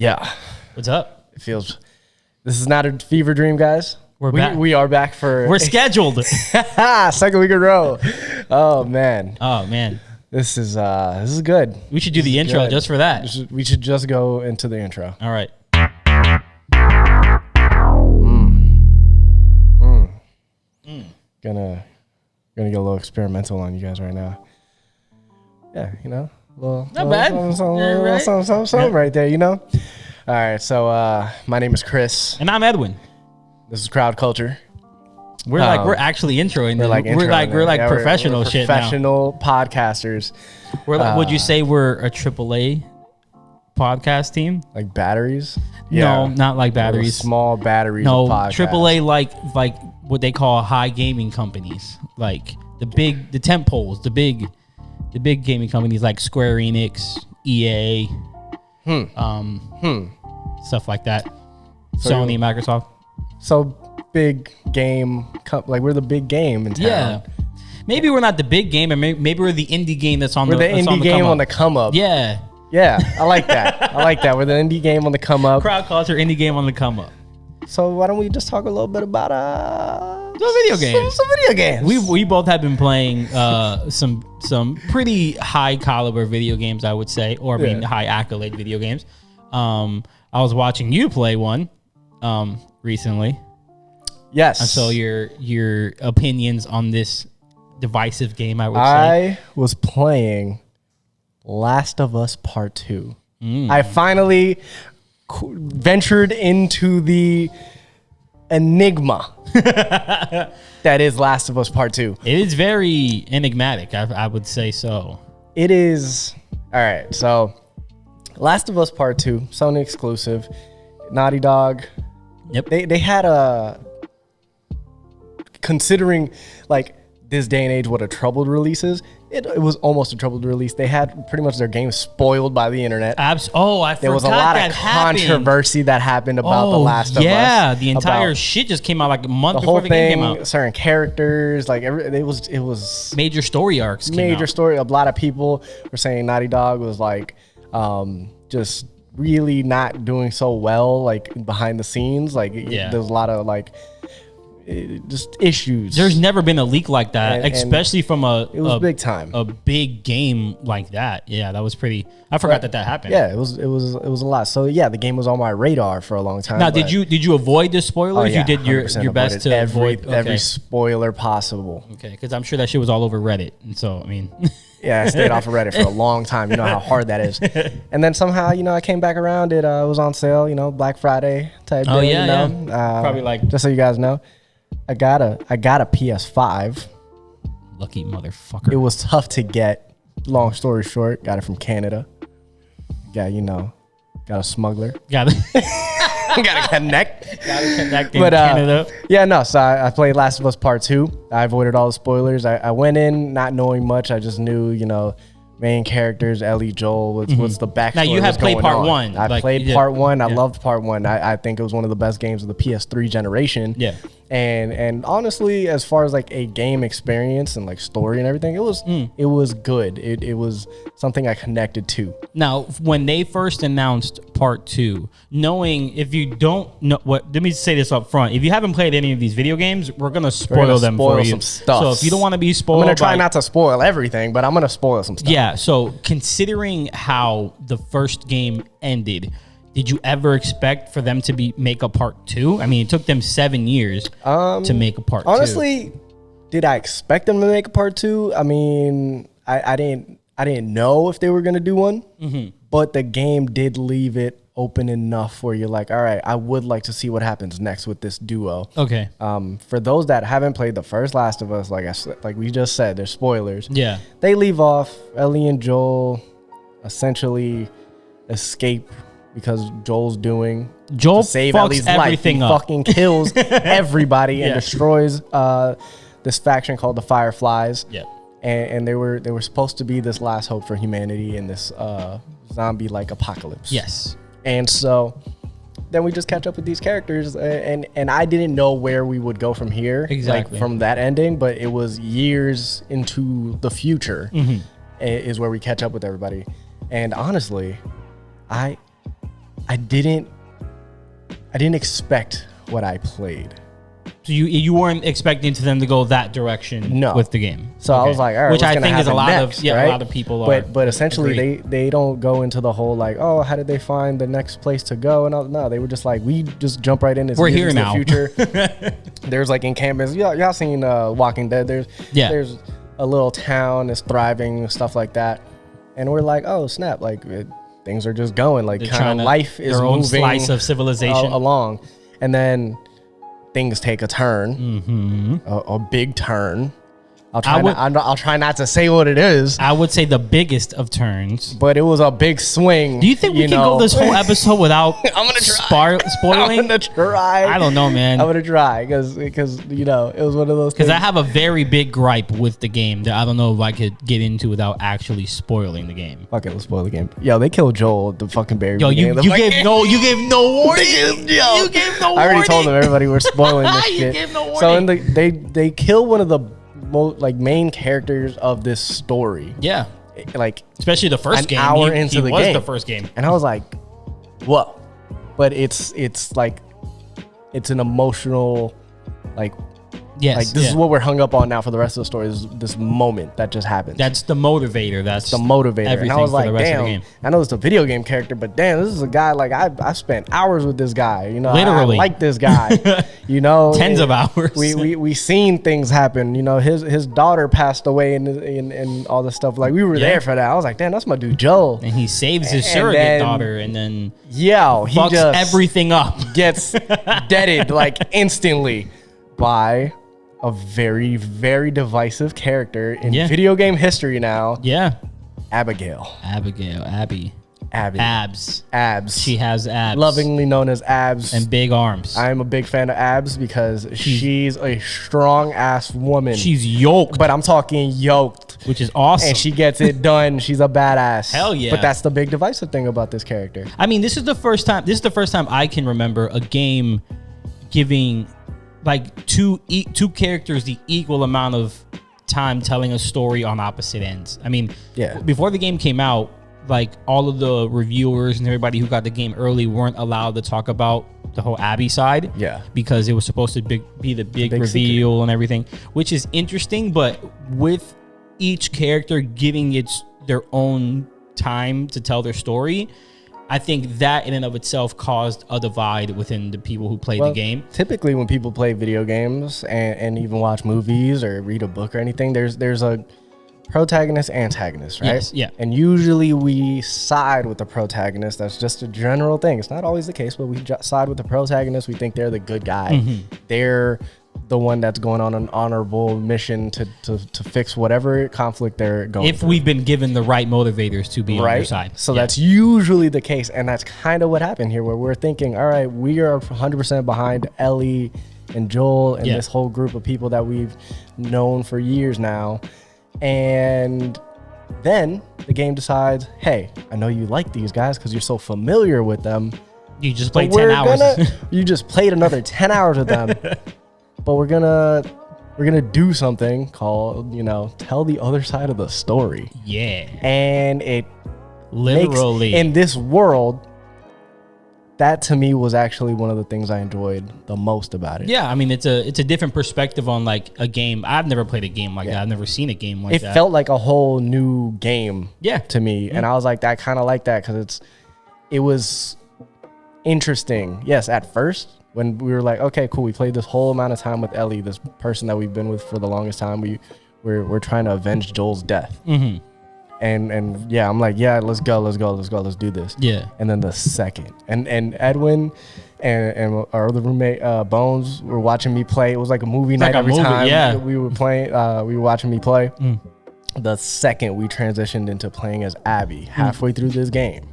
Yeah. What's up? It feels. This is not a fever dream, guys. We're back. We are back for. We're scheduled. Second week in a row. Oh man. Oh man. This is good. We should do the intro good. just for that. We should just go into the intro. All right. Gonna get a little experimental on you guys right now. Yeah, you know, Not bad. Something right there, you know. All right, so my name is Chris. And I'm Edwin. This is Crowd Culture. We're actually introing. We're like Yeah, professional we're shit professional podcasters. We're like, would you say we're a AAA podcast team? Like batteries? No, not like Little batteries. small batteries. No, of podcasts. AAA like what they call high gaming companies, like the tent poles, the big gaming companies like Square Enix, EA, stuff like that. So Sony, Microsoft. So big game, like we're the big game in town. Yeah, maybe we're not the big game, and maybe we're the indie game that's on We're the that's indie game on the come up. Yeah. Yeah, I like that. I like that. We're the indie game on the come up. Crowd culture, indie game on the come up. So why don't we just talk a little bit about Some video games. Some video games. We both have been playing some pretty high caliber video games, I would say, or I mean high accolade video games. I was watching you play one recently. Yes. And so your opinions on this divisive game, I would say. I was playing Last of Us Part 2. I finally ventured into the enigma that is Last of Us Part 2. It is very enigmatic, I would say so. It is. All right, so Last of Us Part 2, Sony exclusive, Naughty Dog. Yep. They had a, considering like this day and age what a troubled release is, it was almost a troubled release. They had pretty much their game spoiled by the internet. I forgot There was a lot of controversy that happened about The Last of Us. Yeah, the entire shit just came out like a month before the game came out. Certain characters, like it was Major story arcs. major story. A lot of people were saying Naughty Dog was like just really not doing so well, like behind the scenes. Like there's a lot of like just issues. There's never been a leak like that, And especially from it was big time. a big game like that. Yeah, that was pretty. I forgot that happened. Yeah, it was a lot. So yeah, the game was on my radar for a long time. Now, did you avoid the spoilers? You did your 100% best to avoid every spoiler possible. Okay, because I'm sure that shit was all over Reddit, and so I mean, Yeah, I stayed off of Reddit for a long time. You know how hard that is. And then somehow, I came back around. It was on sale. Black Friday type day. Oh yeah, yeah. Probably like just so you guys know, I got a PS5. Lucky motherfucker. It was tough to get. Long story short, got it from Canada. Yeah, got a smuggler. Got it. Gotta connect. Gotta connect in Canada. Yeah, no. So I played Last of Us Part 2. I avoided all the spoilers. I went in not knowing much. I just knew, main characters, Ellie, Joel. What's the backstory? Now you have played Part 1. I played Part 1. I loved Part 1. I think it was one of the best games of the PS3 generation. Yeah. And honestly, as far as like a game experience and like story and everything, it was good. It was something I connected to. Now, when they first announced Part 2, knowing if you don't know let me say this up front. If you haven't played any of these video games, we're gonna spoil them for you. Some stuff. So if you don't want to be spoiled, I'm gonna try not to spoil everything, but I'm gonna spoil some stuff. Yeah. So considering how the first game ended, did you ever expect for them to make a Part 2? I mean, it took them 7 years to make a Part 2. Honestly, did I expect them to make a Part 2? I mean, I didn't know if they were gonna do one, but the game did leave it open enough where you're like, all right, I would like to see what happens next with this duo. Okay. For those that haven't played the first Last of Us, like we just said, there's spoilers. Yeah. They leave off Ellie and Joel essentially escape because Joel Joel to save fucks Ellie's life. everything He up. fucking kills everybody and Yeah. destroys this faction called the Fireflies. Yeah. And they were supposed to be this last hope for humanity in this zombie-like apocalypse. Yes. And so then we just catch up with these characters, and I didn't know where we would go from here, Exactly. like from that ending, but it was years into the future is where we catch up with everybody. And honestly, I didn't expect what I played. So you weren't expecting to them to go that direction with the game. So I was like, all right, which what's I think is a lot next, of right? a lot of people are. But essentially they don't go into the whole like, oh, how did they find the next place to go? And all, no, they were just like, we just jump right in. We're here now. The future. There's like encampments. Y'all seen Walking Dead? There's a little town that's thriving, stuff like that. And we're like, oh snap, like things are just going, like kind of life is their own moving slice of civilization along, and then things take a turn, a big turn. I'll try not to say what it is. I would say the biggest of turns, but it was a big swing. Do you think we can go this whole episode without I'm gonna try. spoiling? I'm gonna try. I don't know, man. I'm gonna try because it was one of those. Because I have a very big gripe with the game that I don't know if I could get into without actually spoiling the game. Okay, let's spoil the game. Yo, they killed Joel at the fucking very beginning. You gave no warning. You gave no warning. I already told them everybody we're spoiling this shit. You gave no warning. So they kill one of the main characters of this story. Yeah, like especially the first game. Hour into the game. The first game, and I was like, "Whoa!" But it's like it's an emotional, like, this is what we're hung up on now for the rest of the story. Is this moment that just happened? That's the motivator. That's the motivator. Everything and I was like, for the rest damn. Of the game. I know it's a video game character, but damn, this is a guy like I spent hours with this guy. You know, literally I like this guy. You know, tens of hours. We seen things happen. You know, his daughter passed away and all this stuff. Like we were there for that. I was like, damn, that's my dude Joel. And he saves his surrogate daughter, and then he fucks just everything up. Gets deaded like instantly by a very, very divisive character in video game history now. Yeah. Abby. Abs. She has abs. Lovingly known as Abs. And big arms. I'm a big fan of Abs because she's a strong ass woman. She's yoked. But I'm talking yoked. Which is awesome. And she gets it done. She's a badass. Hell yeah. But that's the big divisive thing about this character. I mean, this is the first time I can remember a game giving like two characters the equal amount of time telling a story on opposite ends. I mean, before the game came out, like all of the reviewers and everybody who got the game early weren't allowed to talk about the whole Abby side. Yeah. Because it was supposed to be the big reveal secret and everything, which is interesting. But with each character getting their own time to tell their story, I think that in and of itself caused a divide within the people who played the game. Typically when people play video games and even watch movies or read a book or anything, there's a protagonist, antagonist, right? Yes, yeah. And usually we side with the protagonist. That's just a general thing. It's not always the case, but we side with the protagonist. We think they're the good guy. Mm-hmm. They're the one that's going on an honorable mission to fix whatever conflict they're going through. We've been given the right motivators to be on their side. So that's usually the case. And that's kind of what happened here, where we're thinking, all right, we are 100% behind Ellie and Joel and this whole group of people that we've known for years now. And then the game decides, hey, I know you like these guys because you're so familiar with them. You just played 10 hours. You just played another 10 hours with them. But we're gonna do something called, tell the other side of the story. Yeah. And it literally makes, in this world, that to me was actually one of the things I enjoyed the most about it. Yeah, I mean it's a different perspective on like a game. I've never played a game like that. I've never seen a game like that. It felt like a whole new game to me. Yeah. And I was like, I kind of like that because it was interesting. Yes, at first when we were like, okay, cool, we played this whole amount of time with Ellie, this person that we've been with for the longest time. We're trying to avenge Joel's death. Mm-hmm. And yeah, I'm like, yeah, let's go, let's do this. Yeah. And then the second, and Edwin and our other roommate Bones were watching me play. It was like a movie night every time we were playing. We were watching me play. Mm. The second we transitioned into playing as Abby, halfway through this game,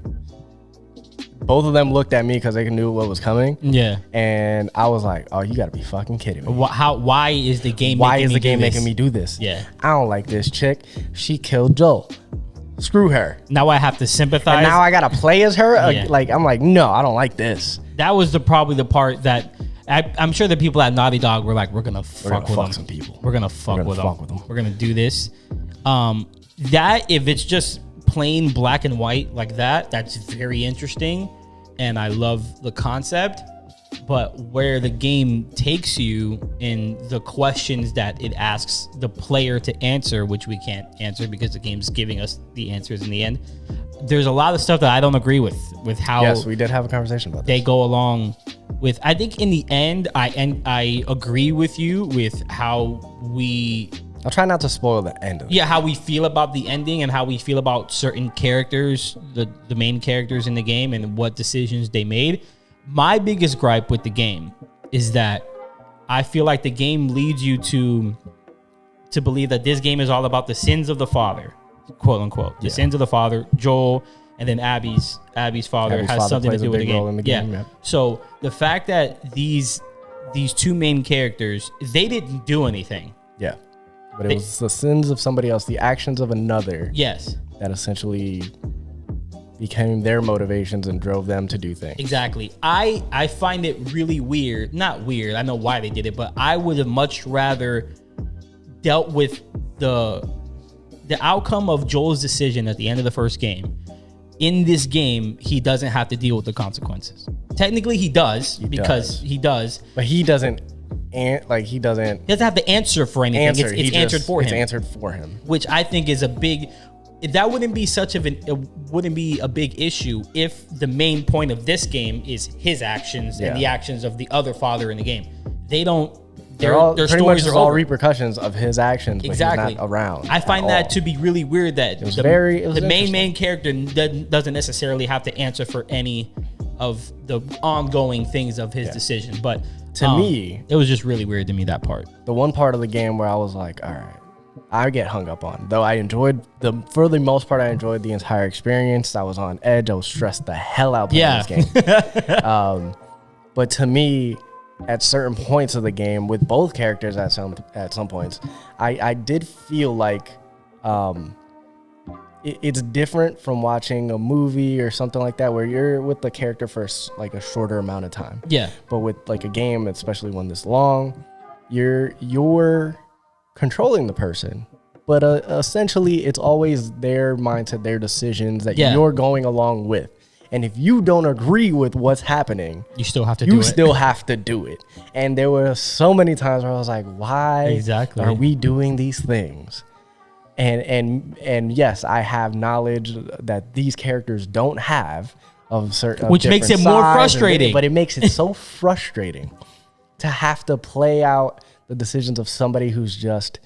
both of them looked at me because they knew what was coming. Yeah. And I was like, oh, you got to be fucking kidding me. Why is the game making me do this? Yeah. I don't like this chick. She killed Joel. Screw her. Now I have to sympathize. And now I got to play as her? Yeah. I'm like, no, I don't like this. That was probably the part that I'm sure the people at Naughty Dog were like, we're going to fuck with them. Some people. We're going to fuck with them. We're going to do this. That, if it's just plain black and white like that, that's very interesting. and I love the concept. But where the game takes you in the questions that it asks the player to answer, which we can't answer because the game's giving us the answers in the end. There's a lot of stuff that I don't agree with how. Yes, we did have a conversation about they this. go along with. I think in the end, I agree with you with how we. I'll try not to spoil the end of it. Yeah, how we feel about the ending and how we feel about certain characters, the main characters in the game, and what decisions they made. My biggest gripe with the game is that I feel like the game leads you to believe that this game is all about the sins of the father, quote unquote. The sins of the father, Joel, and then Abby's father has something to do with the game. Yeah. So the fact that these two main characters, they didn't do anything. Yeah. But it was the sins of somebody else, the actions of another. Yes. That essentially became their motivations and drove them to do things. Exactly. I find it really weird. Not weird. I know why they did it, but I would have much rather dealt with the outcome of Joel's decision at the end of the first game. In this game, he doesn't have to deal with the consequences. Technically, he does. But he doesn't. He doesn't have to answer for anything. It's answered for him. It's answered for him. Which I think is a big. That wouldn't be wouldn't be a big issue if the main point of this game is his actions and the actions of the other father in the game. They don't. Their pretty much stories are all over. repercussions of his actions. Exactly. But he's not around. I find that to be really weird that the main character doesn't necessarily have to answer for any of the ongoing things of his decision. But to me, it was just really weird to me, that part. The one part of the game where I was like, all right, I get hung up on. Though I enjoyed for the most part, I enjoyed the entire experience. I was on edge. I was stressed the hell out playing this game. But to me, at certain points of the game, with both characters at some points, I did feel like it's different from watching a movie or something like that, where you're with the character for like a shorter amount of time. Yeah. But with like a game, especially one this long, you're controlling the person, but essentially it's always their mindset, their decisions that you're going along with. And if you don't agree with what's happening, you still have to do it. And there were so many times where I was like, why are we doing these things? And yes, I have knowledge that these characters don't have of certain, which makes it more frustrating. But it makes it so frustrating to have to play out the decisions of somebody who's just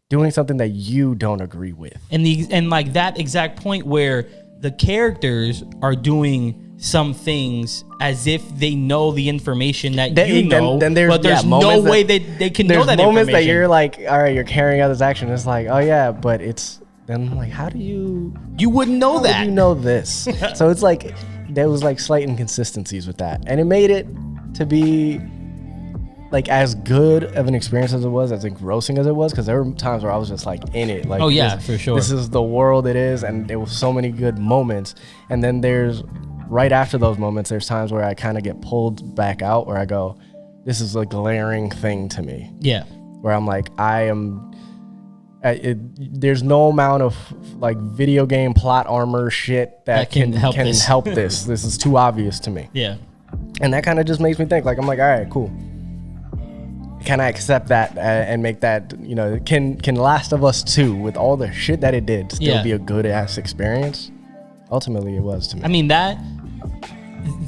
doing something that you don't agree with. And like that exact point where the characters are doing some things as if they know the information that you know, but there's no way they can know that information. There's moments that you're like, all right, you're carrying out this action. It's like, oh yeah, but it's, then I'm like, how do you... You wouldn't know that. How do you know this? So it's like, there was like slight inconsistencies with that. And it made it to be like as good of an experience as it was, as engrossing as it was, because there were times where I was just like in it. Like, oh yeah, for sure. This is the world it is, and there was so many good moments. And then there's, right after those moments, there's times where I kind of get pulled back out, where I go, this is a glaring thing to me. Yeah. Where I'm like, there's no amount of like video game plot armor shit that can help this. This is too obvious to me. Yeah. And that kind of just makes me think, like, I'm like, all right, cool. Can I accept that and make that, you know, can Last of Us 2, with all the shit that it did, still be a good ass experience? Ultimately, it was to me. I mean, that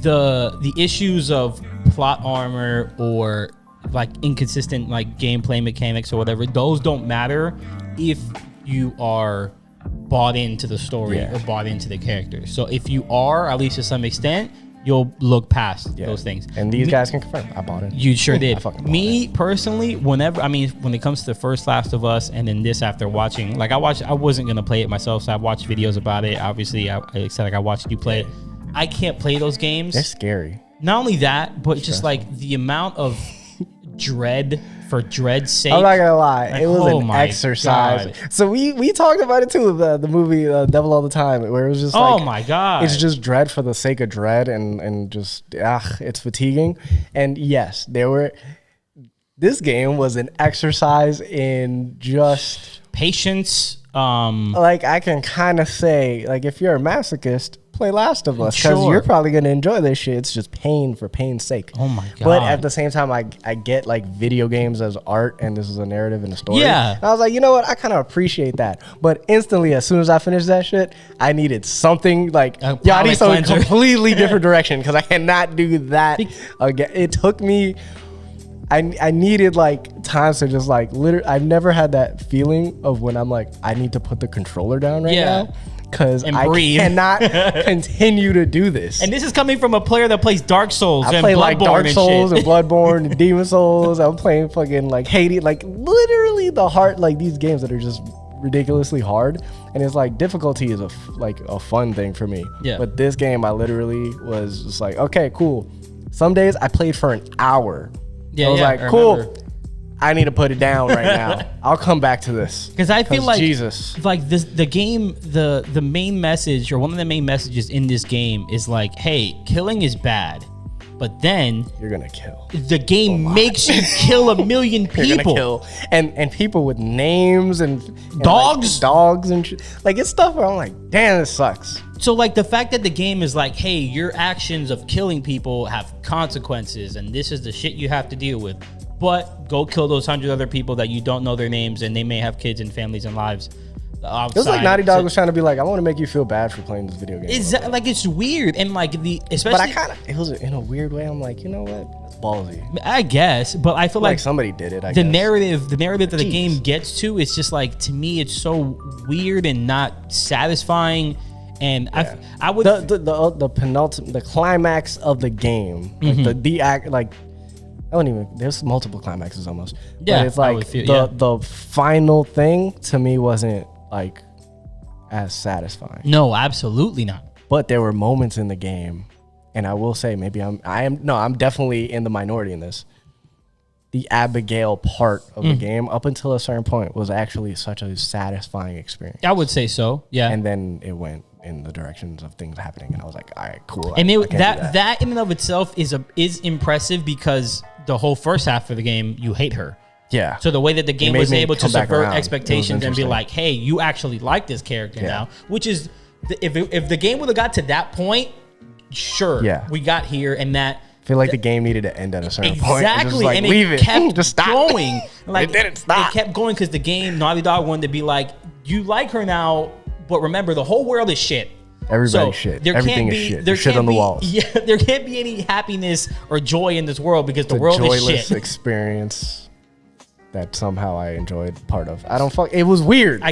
the issues of plot armor or like inconsistent like gameplay mechanics or whatever, those don't matter if you are bought into the story or bought into the characters. So if you are, at least to some extent, you'll look past those things. And these guys can confirm. I bought it. You sure did. Me personally, when it comes to the first Last of Us and then this, after watching, like I wasn't going to play it myself, so I watched videos about it. Obviously, I said like I watched you play it. I can't play those games. They're scary. Not only that, but just like the amount of dread for dread's sake. I'm not gonna lie, like, it was an exercise. God. So we talked about it too, the movie Devil All the Time, where it was just like, oh my God, it's just dread for the sake of dread, and just it's fatiguing. And yes, this game was an exercise in just patience. Like I can kind of say, like, if you're a masochist, play Last of Us because Sure. you're probably gonna enjoy this shit. It's just pain for pain's sake. Oh my god! But at the same time, I get like video games as art, and this is a narrative and a story. Yeah. And I was like, you know what? I kind of appreciate that. But instantly, as soon as I finished that shit, I needed something like, A I need palate something cleanser. completely different direction because I cannot do that again. It took me. I needed like times to just like literally. I've never had that feeling of when I'm like, I need to put the controller down right now because I breathe. cannot continue to do this. And this is coming from a player that plays Dark Souls I and play Bloodborne like Dark and Souls shit. and Bloodborne and Demon Souls. I'm playing fucking like Hades, like literally the hard, like these games that are just ridiculously hard. And it's like difficulty is like a fun thing for me. Yeah. But this game, I literally was just like, okay, cool. Some days I played for an hour. Yeah, I was yeah, like, I cool. remember. I need to put it down right now. I'll come back to this. Because I feel like Jesus. like the game, the main message or one of the main messages in this game is like, hey, killing is bad, but then You're gonna kill. the game makes you kill 1 million You're people. gonna kill and people with names and Dogs? like, dogs and like it's stuff where I'm like, damn, this sucks. So like the fact that the game is like, hey, your actions of killing people have consequences, and this is the shit you have to deal with. But go kill those 100 other people that you don't know their names, and they may have kids and families and lives. It was like Naughty Dog was trying to be like, I want to make you feel bad for playing this video game. Is that like it's weird and like the especially? But I kind of it was in a weird way. I'm like, you know what? That's ballsy. I guess, but I feel Like like somebody did it. I the guess. narrative that the Jeez. game gets to is just like, to me, it's so weird and not satisfying. And I would the penultimate, the climax of the game, like the act, like I don't even. There's multiple climaxes almost. Yeah, but it's I like would feel- the final thing to me wasn't like as satisfying. no, absolutely not. But there were moments in the game, and I will say maybe I'm definitely in the minority in this. The Abigail part of the game up until a certain point was actually such a satisfying experience. I would say so. Yeah. And then it went in the directions of things happening, and I was like, all right, cool. And I it, can't that do that in and of itself is impressive because the whole first half of the game you hate her. yeah. So the way that the game made was me able to come back subvert around. It was expectations and be interesting. like, hey, you actually like this character Yeah. now, which is if the game would have got to that point, sure, Yeah. we got here, and that I feel like the game needed to end at a certain point. It's exactly, just like, and leave it it. kept Just stop. going. Like It didn't stop. It kept going because the game Naughty Dog wanted to be like, you like her now, but remember the whole world is shit. Everybody's shit. There Everything can't is be, shit. There There's shit can't on the be, walls. Yeah, there can't be any happiness or joy in this world because the It's a world is joyless shit. experience that somehow I enjoyed part of. I don't fuck. It was weird. I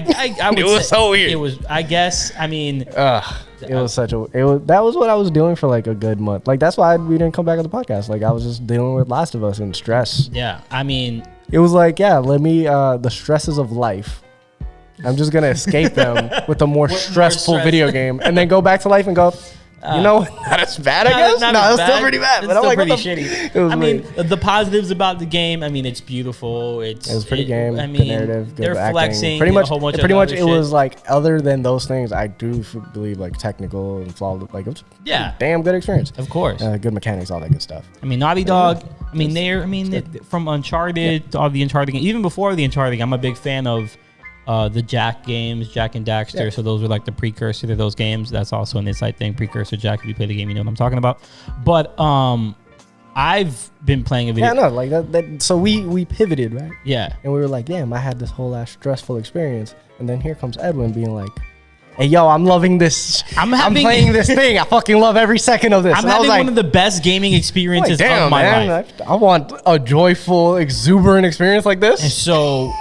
would It was say so weird. It was. I guess. I mean, It was such a. It was that was what I was doing for like a good month. Like that's why we didn't come back on the podcast. Like I was just dealing with Last of Us and stress. yeah. I mean, It was like, yeah, let me the stresses of life. I'm just gonna escape them with a more stressful stress. video game, and then go back to life and go. You know, not as bad, I guess. not No, as it's still pretty bad. It's But I'm still like, pretty what the- shitty. It was I mean, weird. the positives about the game. I mean, it's beautiful. It It was a pretty game. I Good mean, narrative. Good they're acting. flexing Pretty much. a whole bunch Pretty of much. other It shit. was like other than those things, I do believe like technical and flawless. Like it was Yeah. a damn good experience. Of course. Good mechanics, all that good stuff. I mean, Naughty Dog. I mean, from Uncharted to all the Uncharted games, even before the Uncharted, I'm a big fan of the Jack games, Jack and Daxter. Yeah. So those were like the precursor to those games. That's also an Inside thing. Precursor Jack. If you play the game, you know what I'm talking about. But I've been playing a video. Yeah, no, like that. So we pivoted, right? Yeah. And we were like, damn, I had this whole ass stressful experience, and then here comes Edwin being like, hey, yo, I'm loving this. I'm playing this thing. I fucking love every second of this. I'm and I was having like, one of the best gaming experiences damn, of my man, life. I want a joyful, exuberant experience like And this. so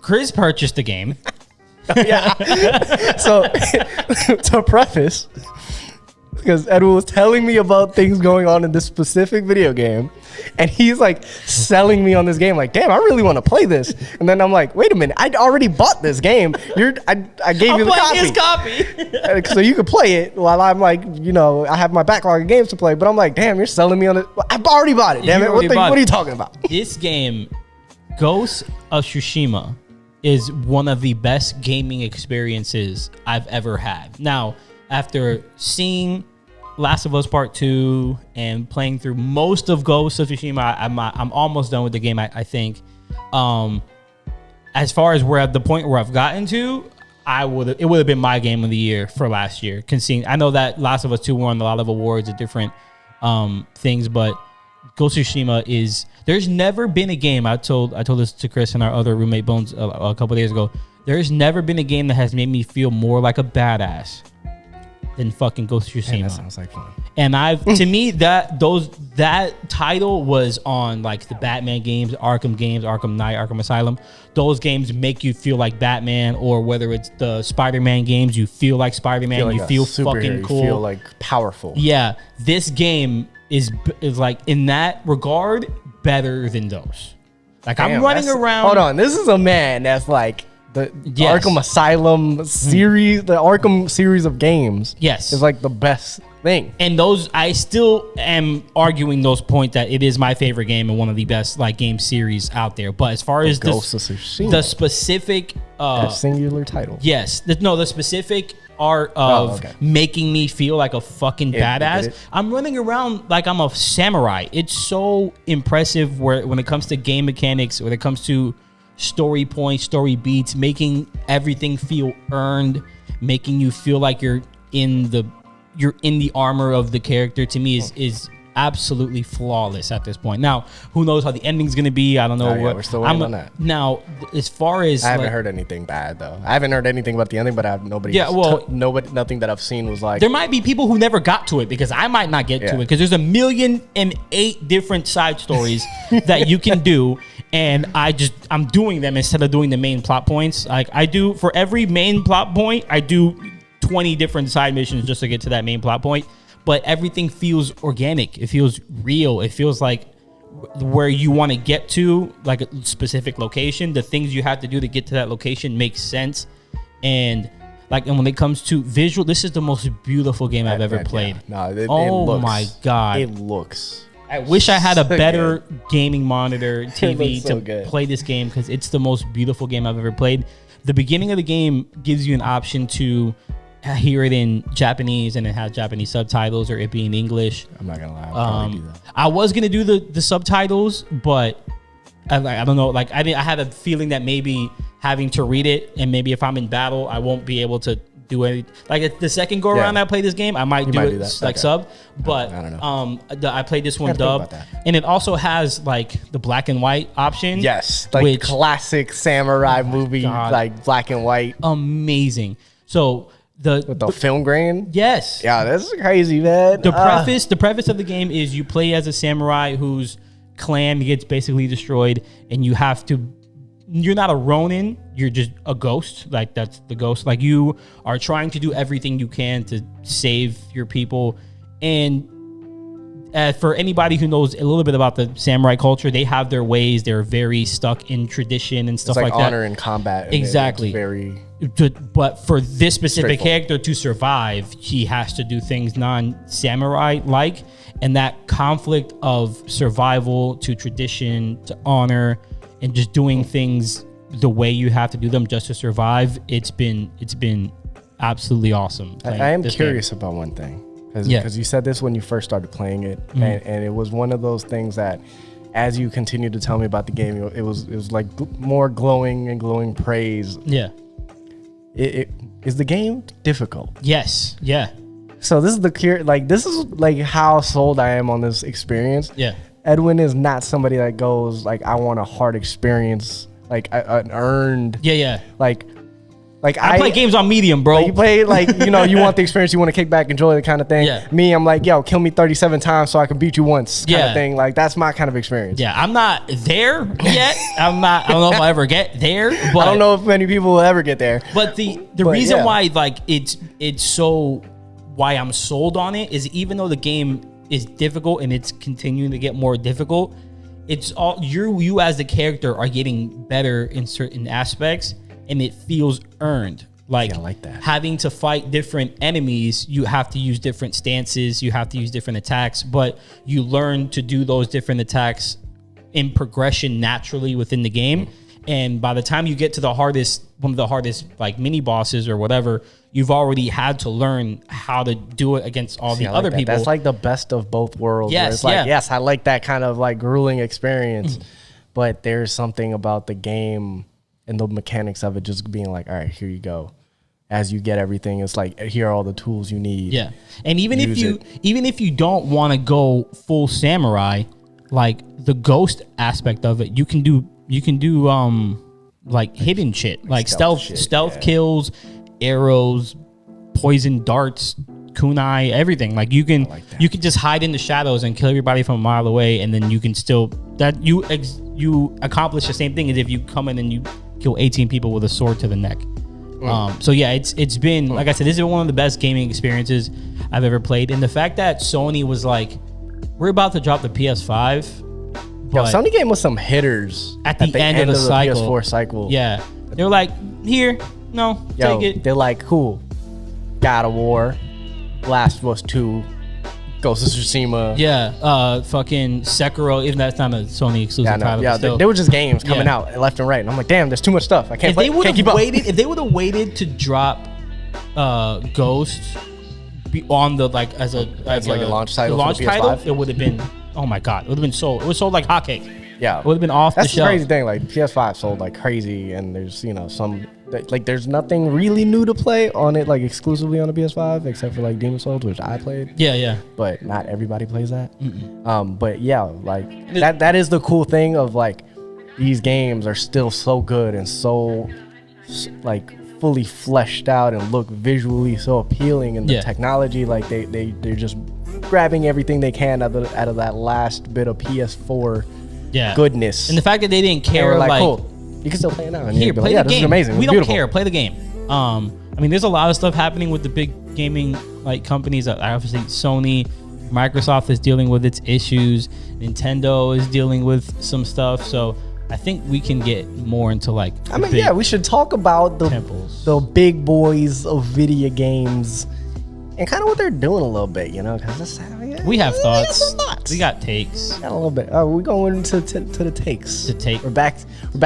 Chris purchased the game. Yeah. So to preface, because Edwin was telling me about things going on in this specific video game, and he's like selling me on this game, like, damn, I really want to play this. And then I'm like, wait a minute, I already bought this game. I gave you the playing copy. his copy. So you could play it while I'm like, I have my backlog of games to play. But I'm like, damn, you're selling me on it. I've already bought it. Damn You it. already bought What it. are you talking about? This game, Ghost of Tsushima, is one of the best gaming experiences I've ever had. Now, after seeing Last of Us Part 2 and playing through most of Ghost of Tsushima, I'm almost done with the game, I think. As far as we're at the point where I've gotten to, it would have been my game of the year for last year. I know that Last of Us 2 won a lot of awards at different things, but Ghost of Tsushima there's never been a game. I told this to Chris and our other roommate Bones a couple days ago. There's never been a game that has made me feel more like a badass than fucking Ghost of Tsushima. Man, that sounds like fun. And to me, that title was on like the Batman games, Arkham Knight, Arkham Asylum. Those games make you feel like Batman, or whether it's the Spider-Man games, you feel like Spider-Man. You feel fucking cool. You feel like powerful. Yeah, this game is like in that regard better than those. Like, I'm running around. Hold on, this is a man that's like. The Arkham Asylum series, the Arkham series of games, is like the best thing. And those, I still am arguing those points that it is my favorite game and one of the best like game series out there. But as far as the specific, that singular title, the specific art of making me feel like a fucking badass. I'm running around like I'm a samurai. It's so impressive when it comes to game mechanics, when it comes to story points, story beats, making everything feel earned, making you feel like you're in the armor of the character. To me is absolutely flawless at this point. Now, who knows how the ending's gonna be? I don't know. We're still waiting on that. Now, as far as I haven't heard anything bad though. I haven't heard anything about the ending, but I have nothing that I've seen was like. There might be people who never got to it because I might not get to it because there's 1,000,008 different side stories that you can do, and I'm doing them instead of doing the main plot points. Like I do for every main plot point, I do 20 different side missions just to get to that main plot point. But everything feels organic. It feels real. It feels like where you want to get to, like a specific location. The things you have to do to get to that location makes sense. And when it comes to visual, this is the most beautiful game I've ever played. Yeah. No, it looks, my God. It looks. I wish I had a better gaming monitor TV to play this game because it's the most beautiful game I've ever played. The beginning of the game gives you an option to hear it in Japanese and it has Japanese subtitles, or it be in English. I'm not gonna lie, I'll probably do that. I was gonna do the subtitles, but I don't know. Like I had a feeling that maybe having to read it, and maybe if I'm in battle, I won't be able to do any. Like the second go around I play this game, I might do it like sub. But I don't know. I played this one dub, and it also has like the black and white option. Yes, like classic samurai movie, like black and white. Amazing. So. With the film grain? Yes. Yeah, that's crazy, man. The preface of the game is you play as a samurai whose clan gets basically destroyed, and you're not a Ronin, you're just a ghost. Like that's the ghost. Like you are trying to do everything you can to save your people. And for anybody who knows a little bit about the samurai culture, they have their ways. They're very stuck in tradition and stuff like that. Honor in combat. Exactly. Very. But for this specific character to survive, he has to do things non-samurai like, and that conflict of survival to tradition to honor, and just doing things the way you have to do them just to survive. It's been absolutely awesome. I am curious about one thing. Because you said this when you first started playing it, and it was one of those things that, as you continued to tell me about the game, it was like more glowing praise. Yeah. Is the game difficult? Yes. Yeah. So this is how sold I am on this experience. Yeah. Edwin is not somebody that goes like, I want a hard experience, like an earned. Yeah. Like I play games on medium, bro. Like you play you want the experience, you want to kick back, enjoy the kind of thing. Yeah. Me, I'm like, yo, kill me 37 times so I can beat you once kind of thing. Like that's my kind of experience. Yeah, I'm not there yet. I don't know if I'll ever get there. But I don't know if many people will ever get there. But the reason why why I'm sold on it is, even though the game is difficult and it's continuing to get more difficult, it's all you as the character are getting better in certain aspects. And it feels earned. I like that. Having to fight different enemies, you have to use different stances, you have to use different attacks, but you learn to do those different attacks in progression naturally within the game. And by the time you get to one of the hardest like mini bosses or whatever, you've already had to learn how to do it against all the other people. That's like the best of both worlds. Yes, where it's like, yes, I like that kind of like grueling experience, but there's something about the game and the mechanics of it just being like, all right, here you go. as you get everything. It's like, here are all the tools you need. Yeah, and even Use if you don't want to go full samurai, like the ghost aspect of it, you can do like hidden shit, like stealth kills, arrows, poison darts, kunai, everything. Like you can just hide in the shadows and kill everybody from a mile away, and then you can still you accomplish the same thing as if you come in and you kill 18 people with a sword to the neck. So yeah, it's been, like I said, this is one of the best gaming experiences I've ever played. And the fact that Sony was like, we're about to drop the PS5. Yo, Sony came with some hitters at the end of the cycle. PS4 cycle. Yeah. They were like, here, no, take it. They're like, cool. God of War, Last of Us 2, Ghost of Tsushima. Yeah, fucking Sekiro, even that's not a Sony exclusive title. Yeah, they were just games coming out left and right. And I'm like, damn, there's too much stuff. I can't play. If they would have waited to drop Ghost on the as a launch title, it would have been, oh my god, it would have been sold. It was sold like hotcakes. Yeah, it would have been off the shelf. That's the crazy thing. Like PS5 sold like crazy, and there's some like there's nothing really new to play on it, like exclusively on the PS5, except for like Demon's Souls, which I played. Yeah. But not everybody plays that. But yeah, like that is the cool thing of like these games are still so good and so like fully fleshed out and look visually so appealing, and the technology, like they're just grabbing everything they can out of that last bit of PS4 goodness. And the fact that they didn't care, like cool, you can still play it now. And here, play like, the game. This is amazing. We don't care. Play the game. I mean, there's a lot of stuff happening with the big gaming like companies. Obviously, Sony, Microsoft is dealing with its issues. Nintendo is dealing with some stuff. So I think we can get more into like. I mean, we should talk about the big boys of video games and kind of what they're doing a little bit, because we have thoughts. We got takes. Got a little bit. We're going to the takes. We're back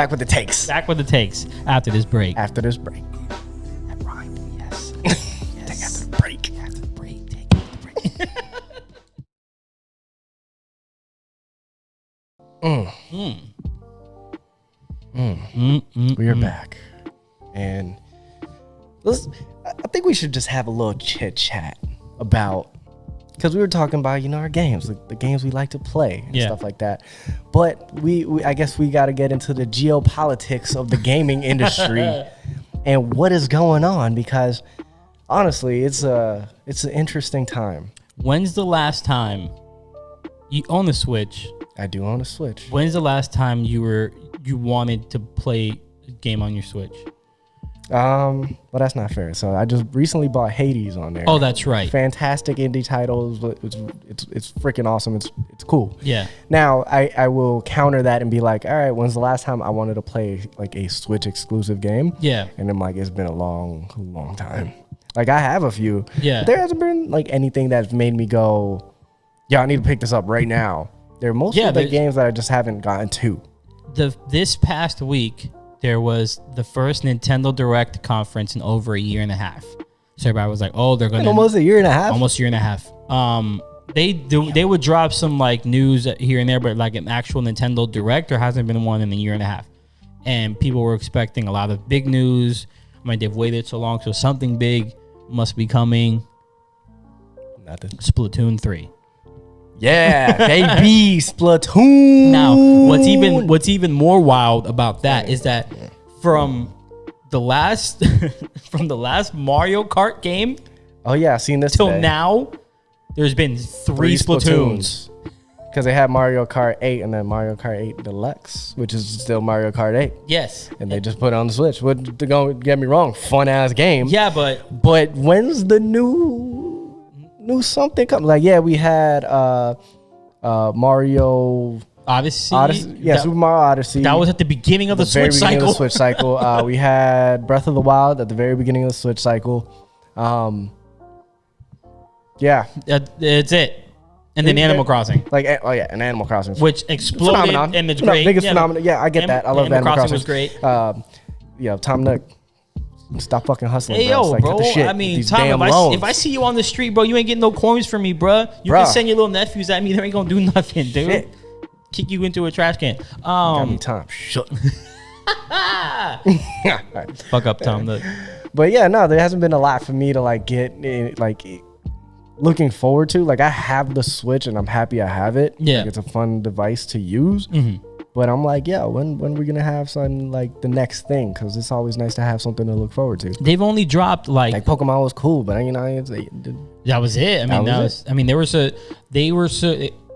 with the takes. Back with the takes after this break. After this break. That rhymed. Yes. Take after the break. After the break. Take after the break. We are back, and I think we should just have a little chit chat about, because we were talking about our games, the games we like to play and stuff like that. But we I guess we got to get into the geopolitics of the gaming industry and what is going on, because honestly, it's an interesting time. When's the last time you own a Switch? I do own a Switch. When's the last time you wanted to play a game on your Switch? Well, that's not fair. So I just recently bought Hades on there. Oh, that's right. Fantastic indie titles. It's freaking awesome. It's cool. Yeah. Now I will counter that and be like, all right, when's the last time I wanted to play like a Switch exclusive game? Yeah. And I'm like, it's been a long time. Like I have a few. Yeah. There hasn't been like anything that's made me go, yeah, I need to pick this up right now. They're mostly the games that I just haven't gotten to. This past week, there was the first Nintendo Direct conference in over a year and a half. So everybody was like, "Oh, they're gonna almost a year and a half." Almost a year and a half. They would drop some like news here and there, but like an actual Nintendo Direct, there hasn't been one in a year and a half. And people were expecting a lot of big news. I mean, they've waited so long, so something big must be coming. Nothing. Splatoon 3. Yeah, baby, Splatoon. Now, what's even more wild about that is that from the last Mario Kart game, oh yeah, I've seen this till now, there's been three Splatoons. Because they had Mario Kart 8 and then Mario Kart 8 Deluxe, which is still Mario Kart 8. Yes, and they just put it on the Switch. Don't get me wrong, fun ass game. Yeah, but when's the new something come? Like, yeah, we had Mario Odyssey. Yeah, Super Mario Odyssey. That was at the beginning of the Switch cycle. Switch cycle. We had Breath of the Wild at the very beginning of the Switch cycle. Yeah, it's it. And then Animal Crossing. And Animal Crossing. Which exploded phenomenon. and it's great. Biggest phenomenon. Yeah, I get that. I love Animal Crossing. Was great. Tom Nook. Stop fucking hustling, hey, bro. Yo, bro. I mean, Tom, if I see you on the street, bro, you ain't getting no coins from me, bro. You can send your little nephews at me. They ain't gonna do nothing, dude. Shit. Kick you into a trash can. Got me, Tom. Shut. Fuck up, Tom Nook. But yeah, no, there hasn't been a lot for me to like get like looking forward to. Like I have the Switch and I'm happy I have it. Yeah. Like, it's a fun device to use. But I'm like, yeah, when we gonna have something like the next thing? Because it's always nice to have something to look forward to. They've only dropped like Pokemon was cool, but you know, that was it. I mean, they were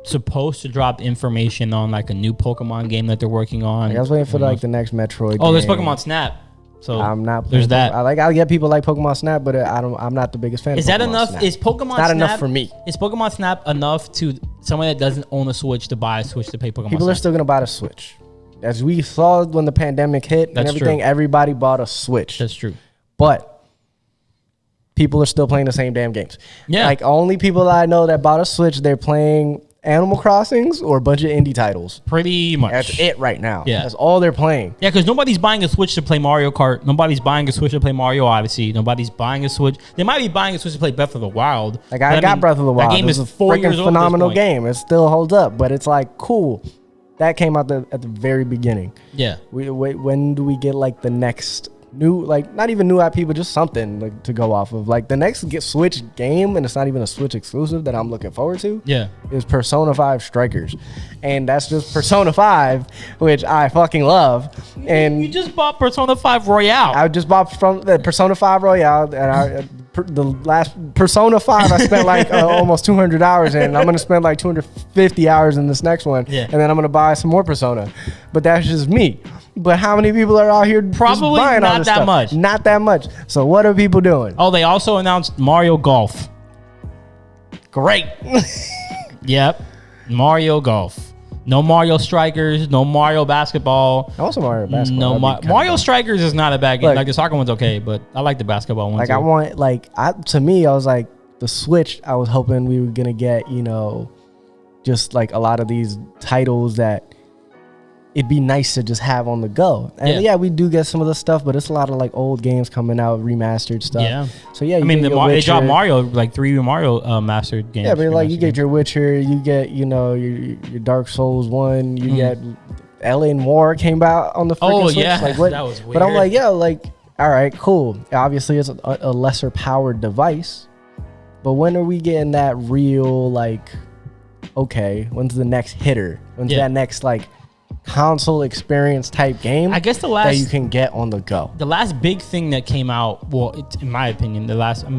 supposed to drop information on like a new Pokemon game that they're working on. Like, I was waiting for like the next Metroid. Oh, there's Pokemon Snap. So I'm not. There's that. I get people like Pokemon Snap, but I'm not the biggest fan. Is of that Pokemon enough? Snap. Is Pokemon Not Snap enough for me? Is Pokemon Snap enough to someone that doesn't own a Switch to buy a Switch to pay Pokemon? People Snap? are still gonna buy the Switch. As we saw when the pandemic hit and everything, true. everybody bought a Switch. That's true. But people are still playing the same damn games. Yeah. Like only people that I know that bought a Switch, they're playing Animal Crossings or a bunch of indie titles. Pretty much. That's it right now. Yeah. That's all they're playing. Yeah, because nobody's buying a Switch to play Mario Kart. Nobody's buying a Switch to play Mario Odyssey. Nobody's buying a Switch. They might be buying a Switch to play Breath of the Wild. Like I got Breath of the Wild. That game It's is a 4 years freaking old. phenomenal game. It still holds up, but it's like cool. That came out at the very beginning. Yeah. When do we get like the next new, like not even new IP, but just something like to go off of? Like the next Switch game, and it's not even a Switch exclusive that I'm looking forward to. Yeah. Is Persona 5 Strikers, and that's just Persona 5, which I fucking love. And You just bought Persona 5 Royale. I just bought from the Persona 5 Royale, and the last Persona 5 I spent like almost 200 hours in. I'm gonna spend like 250 hours in this next one, Yeah. and then I'm gonna buy some more Persona. But that's just me. But how many people are out here just Probably buying all not this that stuff? much. Not that much. So what are people doing? Oh, they also announced Mario Golf. Great. Yep. Mario Golf. No Mario Strikers. No Mario Basketball. Also Mario Basketball. No Mario Strikers is not a bad game. Look, like the soccer one's okay, but I like the basketball one Like too. I want to me, I was like the Switch. I was hoping we were gonna get just like a lot of these titles that it'd be nice to just have on the go. And yeah, we do get some of the stuff, but it's a lot of like old games coming out, remastered stuff. Yeah. So yeah, I mean, they dropped Mario, like 3 Mario mastered games. Yeah, but like you remastered get your Witcher, you get your Dark Souls 1, you get L.A. Noire came out on the freaking Switch. yeah, Like what? that was weird. But I'm like, yo, like, all right, cool. Obviously, it's a lesser powered device, but when are we getting that real like? Okay, when's the next hitter? When's that next like console experience type game? I guess the that last you can get on the go. The last big thing that came out, in my opinion,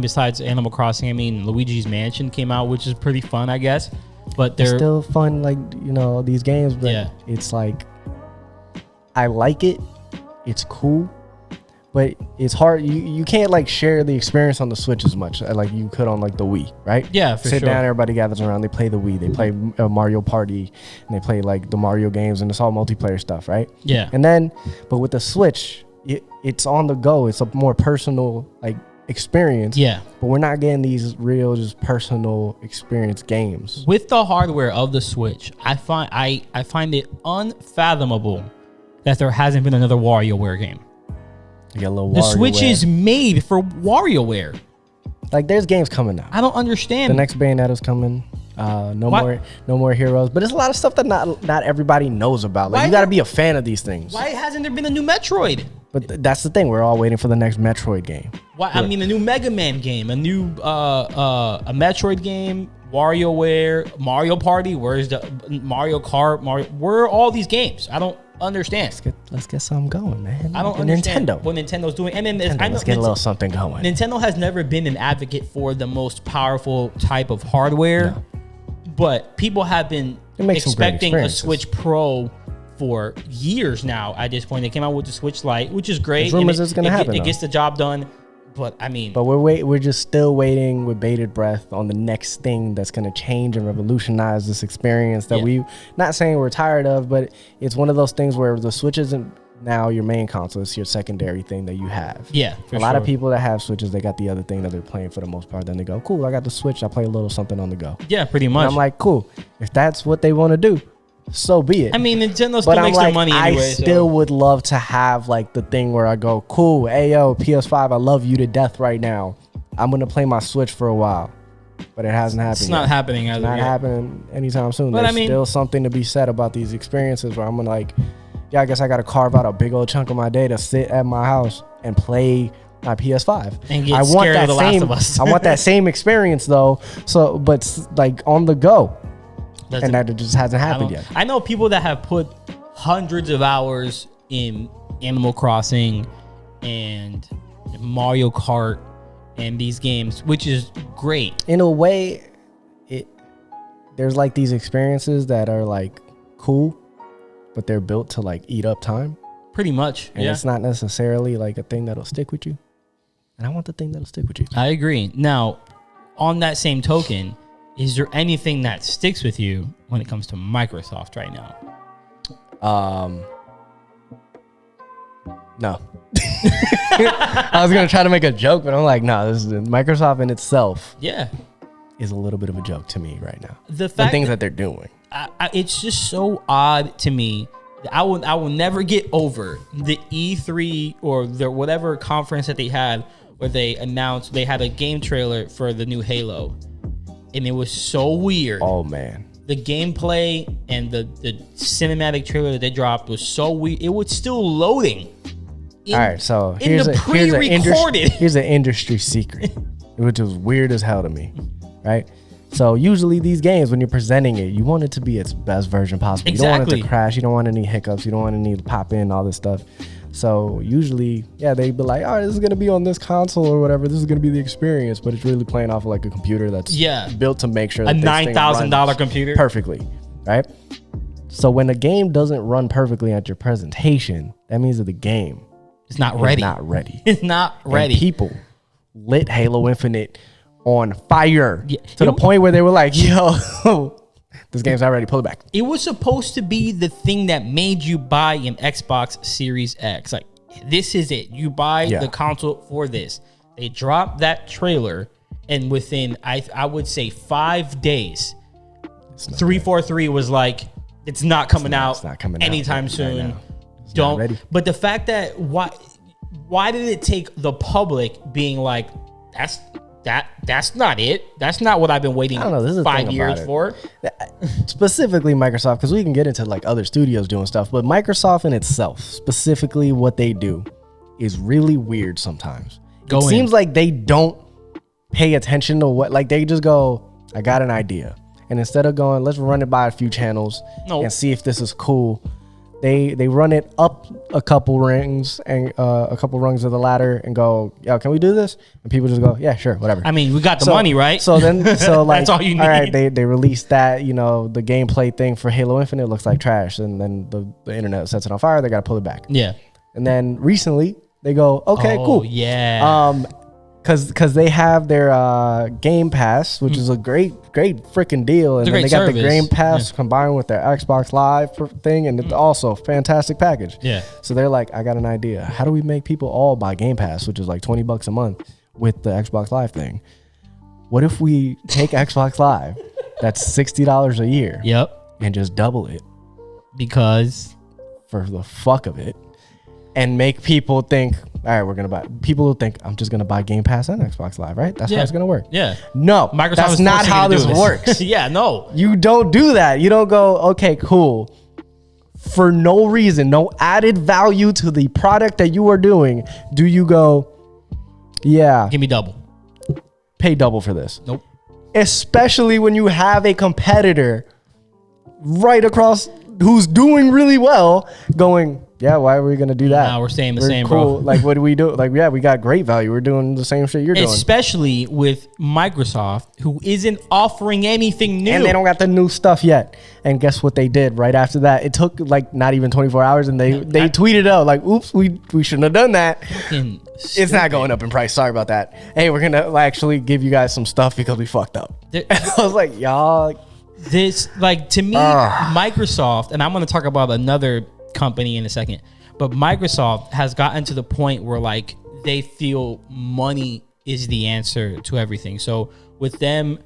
besides Animal Crossing, I mean, Luigi's Mansion came out, which is pretty fun, I guess. But It's they're still fun, like these games. But Yeah. it's like I like it. It's cool, but it's hard. You can't like share the experience on the Switch as much like you could on like the Wii, right? Yeah, for Sit sure. down, everybody gathers around. They play the Wii. They play Mario Party, and they play like the Mario games, and it's all multiplayer stuff, right? Yeah. And then, but with the Switch, it's on the go. It's a more personal like experience. Yeah. But we're not getting these real just personal experience games. With the hardware of the Switch, I find it unfathomable that there hasn't been another WarioWare game. You get a little The Switch WarioWare. is made for WarioWare. Like there's games coming out. I don't understand. The next Bayonetta's coming. No more heroes. But it's a lot of stuff that not everybody knows about. Like Why you got to not- be a fan of these things. Why hasn't there been a new Metroid? But that's the thing. We're all waiting for the next Metroid game. Why? I mean, a new Mega Man game, a new a Metroid game, WarioWare, Mario Party. Where's the Mario Kart? Where are all these games? I don't understand. Let's get something going, man. I don't And understand Nintendo. what Nintendo's doing. And then Let's get a little something going. Nintendo has never been an advocate for the most powerful type of hardware, but people have been It makes some great expecting a experiences. Switch Pro for years now. At this point, they came out with the Switch Lite, which is great. There's rumors and it's gonna happen, It though. gets the job done, but I mean, But we're just still waiting with bated breath on the next thing that's going to change and revolutionize this experience that we not saying we're tired of, but it's one of those things where the Switch isn't now your main console, it's your secondary thing that you have. yeah, for A lot of sure. people that have Switches, they got the other thing that they're playing for the most part. Then they go, cool, I got the Switch, I play a little something on the go. Yeah, pretty And much. I'm like, cool, if that's what they want to do, so be it. I mean, Nintendo But still I'm makes like, their money anyway. I still would love to have like the thing where I go, cool, ayo, PS5, I love you to death right now. I'm gonna play my Switch for a while, but it hasn't happened. it's not yet. happening as It's of not yet. happening anytime soon. But There's I mean- still something to be said about these experiences where I'm gonna like, yeah, I guess I gotta carve out a big old chunk of my day to sit at my house and play my PS5. And get scared of The Last of Us. I want that same experience though. So, but like on the go, and that just hasn't happened yet. I know people that have put hundreds of hours in Animal Crossing and Mario Kart and these games, which is great. In a way, there's like these experiences that are like cool, but they're built to like eat up time. Pretty much. And it's not necessarily like a thing that'll stick with you. And I want the thing that'll stick with you. I agree. Now, on that same token, is there anything that sticks with you when it comes to Microsoft right now? No. I was going to try to make a joke, but I'm like, no, this is Microsoft in itself. Yeah. Is a little bit of a joke to me right now. The things that they're doing. It's just so odd to me. I will never get over the E3 or the whatever conference that they had where they announced they had a game trailer for the new Halo. And it was so weird. Oh, man. The gameplay and the cinematic trailer that they dropped was so weird. It was still loading. All right, so here's an industry secret, which was weird as hell to me, right? So usually these games, when you're presenting it, you want it to be its best version possible. Exactly. You don't want it to crash. You don't want any hiccups. You don't want any to pop in, all this stuff. So usually, yeah, they'd be like, all right, this is going to be on this console or whatever. This is going to be the experience. But it's really playing off of like a computer that's built to make sure that a $9,000 computer perfectly, right? So when a game doesn't run perfectly at your presentation, that means that the game is not ready. It's not ready. And people lit Halo Infinite on fire to the point where they were like, yo, this game's not ready. Pull it back. It was supposed to be the thing that made you buy an Xbox Series X. Like, this is it. You buy the console for this. They dropped that trailer, and within, I would say, 5 days, 343 was like, it's not coming out anytime soon. Don't. But the fact that why did it take the public being like, that's not it. That's not what I've been waiting 5 years for. Specifically Microsoft, because we can get into like other studios doing stuff, but Microsoft in itself, specifically what they do, is really weird sometimes. It seems like they don't pay attention to what, like they just go, I got an idea. And instead of going, let's run it by a few channels and see if this is cool, They run it up a couple rungs and a couple rungs of the ladder and go, yo, can we do this? And people just go, yeah, sure, whatever. I mean, we got the money, right? So then, like, that's all you need. All right, they released that, the gameplay thing for Halo Infinite looks like trash, and then the internet sets it on fire. They got to pull it back. Yeah. And then recently they go, okay, cool. Yeah. Because they have their Game Pass, which is a great freaking deal, and then they got the Game Pass combined with their Xbox Live thing, and it's also a fantastic package. Yeah. So they're like, I got an idea. How do we make people all buy Game Pass, which is like $20 a month, with the Xbox Live thing? What if we take Xbox Live, that's $60 a year, and just double it, because for the fuck of it, and make people think, all right, we're gonna buy. People will think I'm just gonna buy Game Pass and Xbox Live, right? That's how it's gonna work. Yeah. No, that's not how this works. Yeah, no. You don't do that. You don't go, okay, cool. For no reason, no added value to the product that you are doing, do you go, yeah, give me double. Pay double for this. Nope. Especially when you have a competitor right across who's doing really well going, yeah, why are we going to do that? Nah, we're staying the same, cool. bro. Like, what do we do? Like, yeah, we got great value. We're doing the same shit you're doing. Especially with Microsoft, who isn't offering anything new. And they don't got the new stuff yet. And guess what they did right after that? It took like not even 24 hours, and they tweeted out like, oops, we shouldn't have done that. It's not going up in price. Sorry about that. Hey, we're going to actually give you guys some stuff because we fucked up. I was like, y'all. This, like, to me, Microsoft, and I'm going to talk about another company in a second, but Microsoft has gotten to the point where like they feel money is the answer to everything. So with them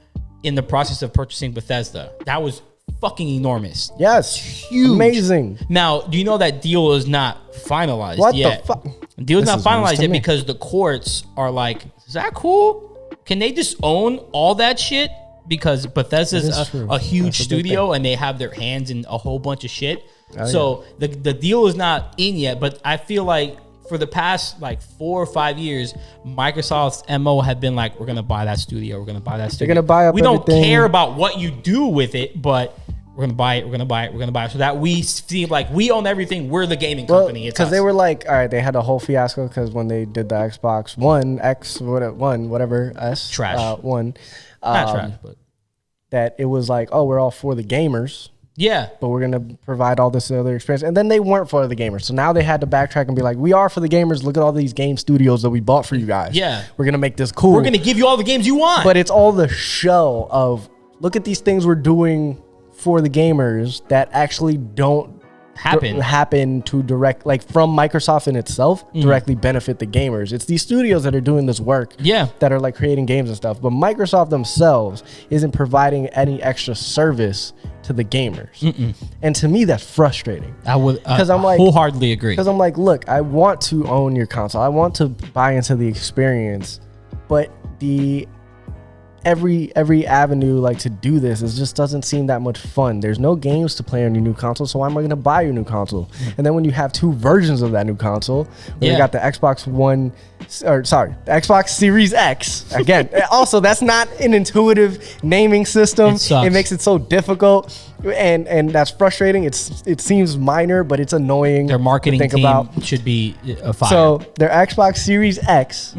in the process of purchasing Bethesda, that was fucking enormous. Yes, huge, amazing. Now, do you know that deal is not finalized yet? What the fuck? The deal is not finalized yet because the courts are like, is that cool? Can they just own all that shit? Because Bethesda's a huge studio and they have their hands in a whole bunch of shit. The deal is not in yet, but I feel like for the past like 4 or 5 years, Microsoft's MO had been like, we're gonna buy that studio, we're gonna buy that studio. They're gonna buy up We don't everything. care about what you do with it, but we're gonna buy it, we're gonna buy it, we're gonna buy it, so that we see like we own everything. We're the gaming company. Because they were like, all right, they had a whole fiasco because when they did the Xbox One X, whatever S, Trash. One, not trash, but that it was like, oh, we're all for the gamers. yeah. But we're gonna provide all this other experience, and then they weren't for the gamers. So now they had to backtrack and be like, "We are for the gamers. Look at all these game studios that we bought for you guys. Yeah. we're gonna make this cool. We're gonna give you all the games you want." But it's all the show of look at these things we're doing for the gamers that actually don't happen to direct, like from Microsoft in itself, directly benefit the gamers. It's these studios that are doing this work, that are like creating games and stuff. But Microsoft themselves isn't providing any extra service to the gamers, and to me that's frustrating. I would because I'm like wholeheartedly agree. Because I'm like, look, I want to own your console. I want to buy into the experience, but the every avenue like to do this is just doesn't seem that much fun. There's no games to play on your new console, so why am I going to buy your new console? And then when you have two versions of that new console, where you got the Xbox One, or sorry, the Xbox Series X. Again, also that's not an intuitive naming system. It makes it so difficult, and that's frustrating. It seems minor, but it's annoying. Their marketing to think team about. should be a fire. So their Xbox Series X.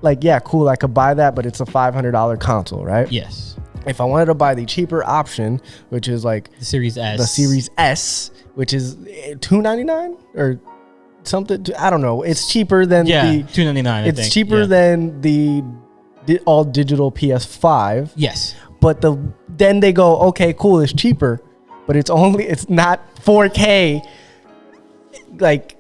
Like, yeah, cool, I could buy that, but it's a $500 console, right? Yes. If I wanted to buy the cheaper option, which is like the Series S, which is $299 or something, I don't know. It's cheaper than the $299. It's cheaper than the all digital PS5. Yes. But then they go, okay, cool, it's cheaper, but it's not 4K. Like.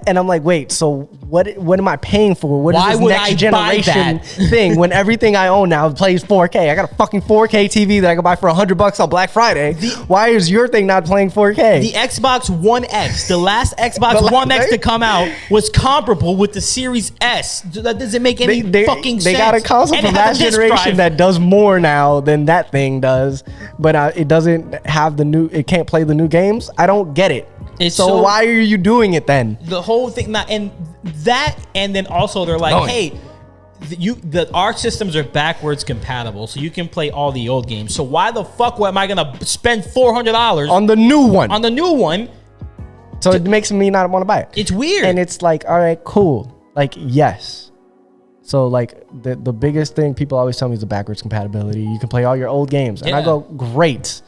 And I'm like, wait, so what am I paying for? What is this next generation thing when everything I own now plays 4K? I got a fucking 4K TV that I can buy for $100 on Black Friday. Why is your thing not playing 4K? The Xbox One X, the last Xbox One X to come out, was comparable with the Series S. That doesn't make any fucking sense. They got a console from last generation that does more now than that thing does, but it doesn't have it can't play the new games. I don't get it. So why are you doing it then? The whole thing, and then also they're like, hey, our systems are backwards compatible, so you can play all the old games. So why the fuck am I gonna spend $400 on the new one? So it makes me not want to buy it. It's weird, and it's like, all right, cool, like yes. So like the biggest thing people always tell me is the backwards compatibility. You can play all your old games, and I go, great,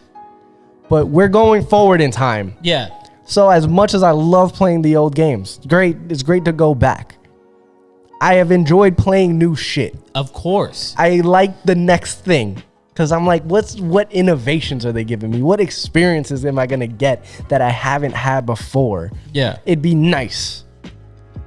but we're going forward in time. Yeah. So as much as I love playing the old games, it's great to go back. I have enjoyed playing new shit. Of course. I like the next thing because I'm like, what innovations are they giving me? What experiences am I going to get that I haven't had before? Yeah. It'd be nice.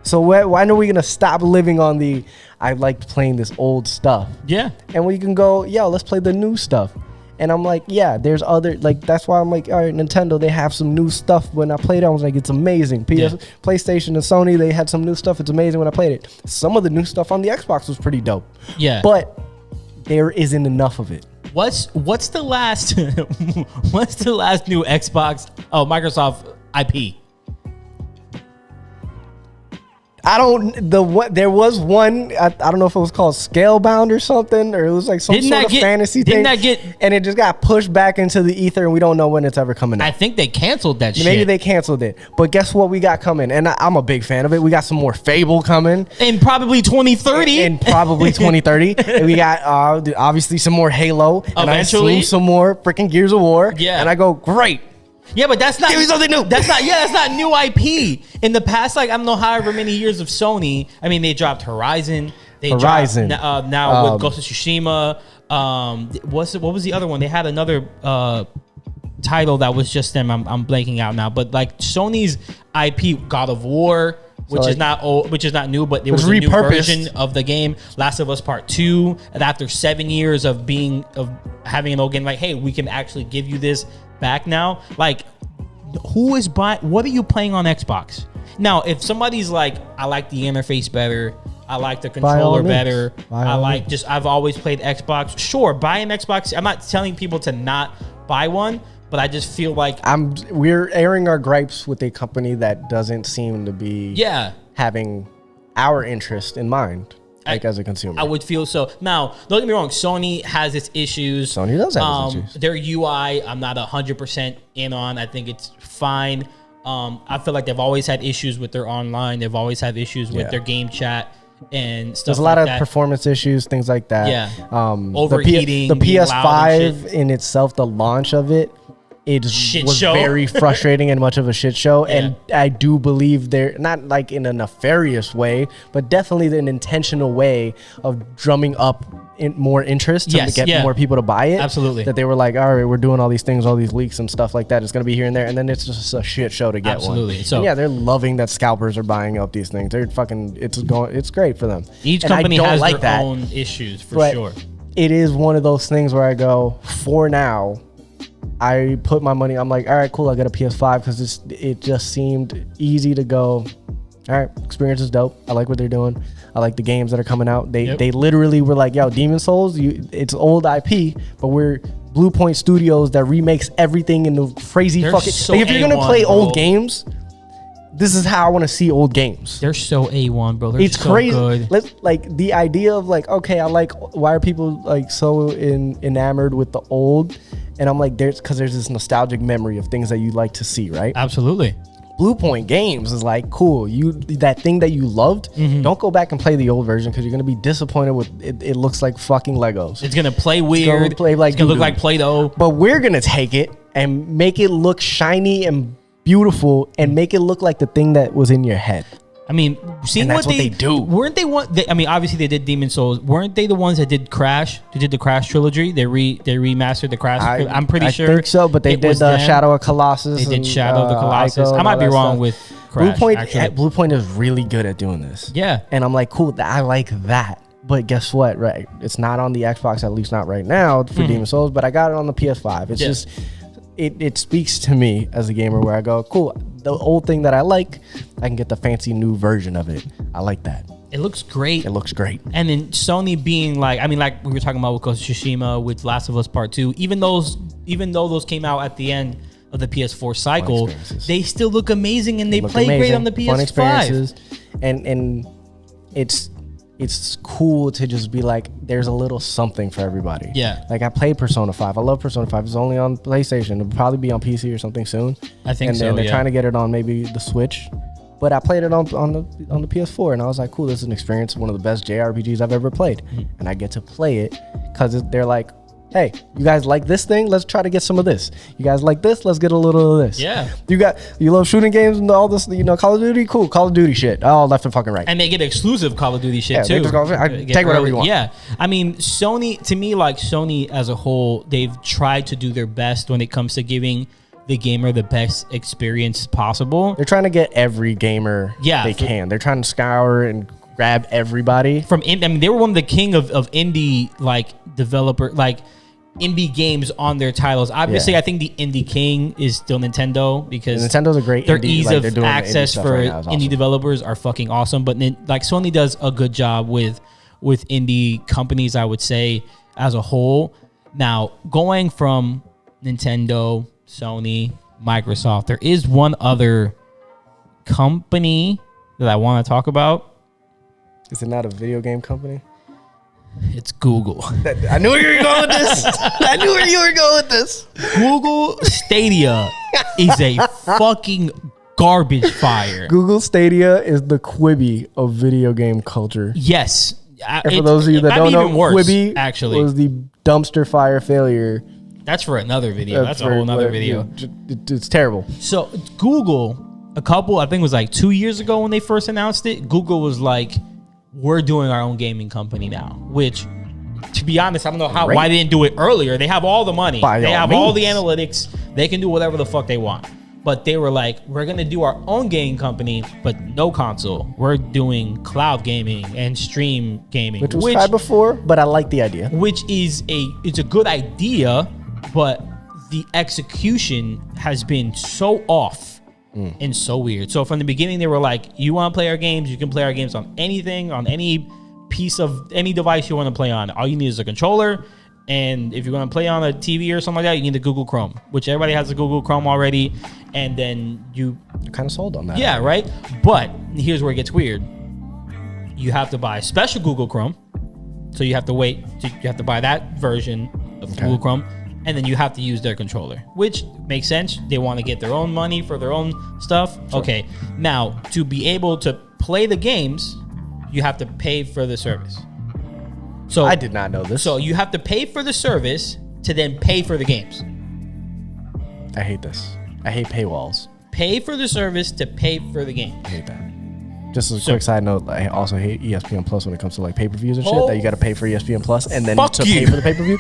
So why are we going to stop living on I liked playing this old stuff? Yeah. And we can go, let's play the new stuff. And I'm like, yeah, there's other, like, that's why I'm like, all right, Nintendo, they have some new stuff. When I played it, I was like, it's amazing. PlayStation and Sony, they had some new stuff. It's amazing when I played it. Some of the new stuff on the Xbox was pretty dope. Yeah. But there isn't enough of it. What's the last what's the last new Xbox Microsoft IP? There was one, I don't know if it was called Scalebound or something, or it was like some sort of fantasy thing. And it just got pushed back into the ether, and we don't know when it's ever coming out. I think they canceled that shit. Maybe they canceled it. But guess what we got coming? And I'm a big fan of it. We got some more Fable coming. In probably 2030. And we got obviously some more Halo. Eventually. And I assume some more freaking Gears of War. Yeah. And I go, great. Yeah, but that's not. Give me something new. That's not new IP. In the past, like, I don't know, however many years of Sony, I mean, they dropped Horizon. Dropped, now with Ghost of Tsushima. What was the other one? They had another title that was just them. I'm blanking out now. But like Sony's IP, God of War, which is not new, but it was a new version of the game. Last of Us Part 2. And after 7 years of having an old game, like, hey, we can actually give you this back now. Like, who is buying? What are you playing on Xbox? Now, if somebody's like, I like the interface better, I like the controller better, I've always played Xbox. Sure, buy an Xbox. I'm not telling people to not buy one, but I just feel like we're airing our gripes with a company that doesn't seem to be having our interest in mind, like as a consumer. I would feel so. Now, don't get me wrong, Sony has its issues. Sony does have its issues. Their UI, I'm not 100% in on. I think it's fine. I feel like they've always had issues with their online. They've always had issues with their game chat and stuff. There's a lot of performance issues, things like that. Yeah. Overheating. The PS5 in itself, the launch of it, was very frustrating and much of a shit show. Yeah. And I do believe they're not like in a nefarious way, but definitely an intentional way of drumming up more interest to get more people to buy it. Absolutely. That they were like, all right, we're doing all these things, all these leaks and stuff like that. It's going to be here and there. And then it's just a shit show to get one. Absolutely. So yeah, they're loving that scalpers are buying up these things. They're fucking, it's great for them. Each company has their own issues for sure. It is one of those things where I go, for now, I put my money, I'm like, all right, cool, I got a PS5 because it just seemed easy to go, all right, experience is dope. I like what they're doing. I like the games that are coming out. They literally were like, yo, Demon Souls, it's old IP, but we're Blue Point Studios that remakes everything in the crazy fucking... So like, if you're going to play old games, this is how I want to see old games. They're so A1, bro. It's so crazy. Good. Like the idea of like, okay, why are people like so enamored with the old? And I'm like, there's this nostalgic memory of things that you like to see, right? Absolutely. Blue Point Games is like, cool. That thing that you loved, don't go back and play the old version because you're gonna be disappointed with it. It looks like fucking Legos. It's gonna play weird. It's gonna look like Play-Doh. But we're gonna take it and make it look shiny and beautiful and make it look like the thing that was in your head. I mean, seeing what they do. Weren't they I mean, obviously they did Demon Souls. Weren't they the ones that did Crash? They did the Crash trilogy. They remastered the Crash. I'm pretty sure. I think so, but they did Shadow of Colossus. They did Shadow of the Colossus. I might be wrong with Crash. Blue Point is really good at doing this. Yeah. And I'm like, cool, I like that. But guess what, right? It's not on the Xbox, at least not right now, for Demon Souls, but I got it on the PS5. It's just... It speaks to me as a gamer where I go, cool, the old thing that I like, I can get the fancy new version of it. I like that. It looks great. It looks great. And then Sony being like, I mean, like we were talking about with Ghost of Tsushima, with Last of Us Part 2, even though those came out at the end of the PS4 cycle, they still look amazing and they play great on the PS5. Fun experiences. And it's cool to just be like, there's a little something for everybody. Yeah. Like I played Persona 5. I love Persona 5. It's only on PlayStation. It'll probably be on PC or something soon. I think so. And they're trying to get it on maybe the Switch. But I played it on the PS4 and I was like, cool, this is an experience, one of the best JRPGs I've ever played. And I get to play it because they're like, hey, you guys like this thing? Let's try to get some of this. You guys like this? Let's get a little of this. Yeah. You love shooting games and all this, Call of Duty? Cool, Call of Duty shit. Oh, left and fucking right. And they get exclusive Call of Duty shit too. Take whatever you want. Yeah. I mean, Sony as a whole, they've tried to do their best when it comes to giving the gamer the best experience possible. They're trying to get every gamer they can. They're trying to scour and grab everybody. They were one of the king of indie developer indie games on their titles. Obviously, I think the indie king is still Nintendo because Nintendo's a great their indie, ease of access for indie developers are fucking awesome. But Sony does a good job with indie companies, I would say, as a whole. Now, going from Nintendo, Sony, Microsoft, there is one other company that I want to talk about. Is it not a video game company? It's Google. I knew where you were going with this. Google Stadia is a fucking garbage fire. Google Stadia is the Quibi of video game culture. Yes. And for those of you that don't know, Quibi actually was the dumpster fire failure. That's for another video. That's a whole nother video. It's terrible. So Google, I think it was like 2 years ago when they first announced it, Google was like, we're doing our own gaming company now, which, to be honest, I don't know why they didn't do it earlier. They have all the money. They have all the analytics. They can do whatever the fuck they want. But they were like, we're going to do our own gaming company, but no console. We're doing cloud gaming and stream gaming. Which was tried before, but I like the idea. It's a good idea, but the execution has been so off. And so weird. So from the beginning, they were like, you want to play our games? You can play our games on anything, on any piece of any device you want to play on. All you need is a controller And if you're going to play on a TV or something like that, you need the Google Chrome, which everybody has a Google Chrome already. And then you're kind of sold on that. Yeah, right? But here's where it gets weird. You have to buy a special Google Chrome. So you have to wait. You have to buy that version of Google Chrome. And then you have to use their controller, which makes sense. They want to get their own money for their own stuff. Sure. Okay. Now, to be able to play the games, you have to pay for the service. So I did not know this. So you have to pay for the service to then pay for the games. I hate this. I hate paywalls. Pay for the service to pay for the game. I hate that. Just as a quick side note, I also hate ESPN Plus when it comes to like pay-per-views and shit. That you got to pay for ESPN Plus and then pay for the pay-per-view.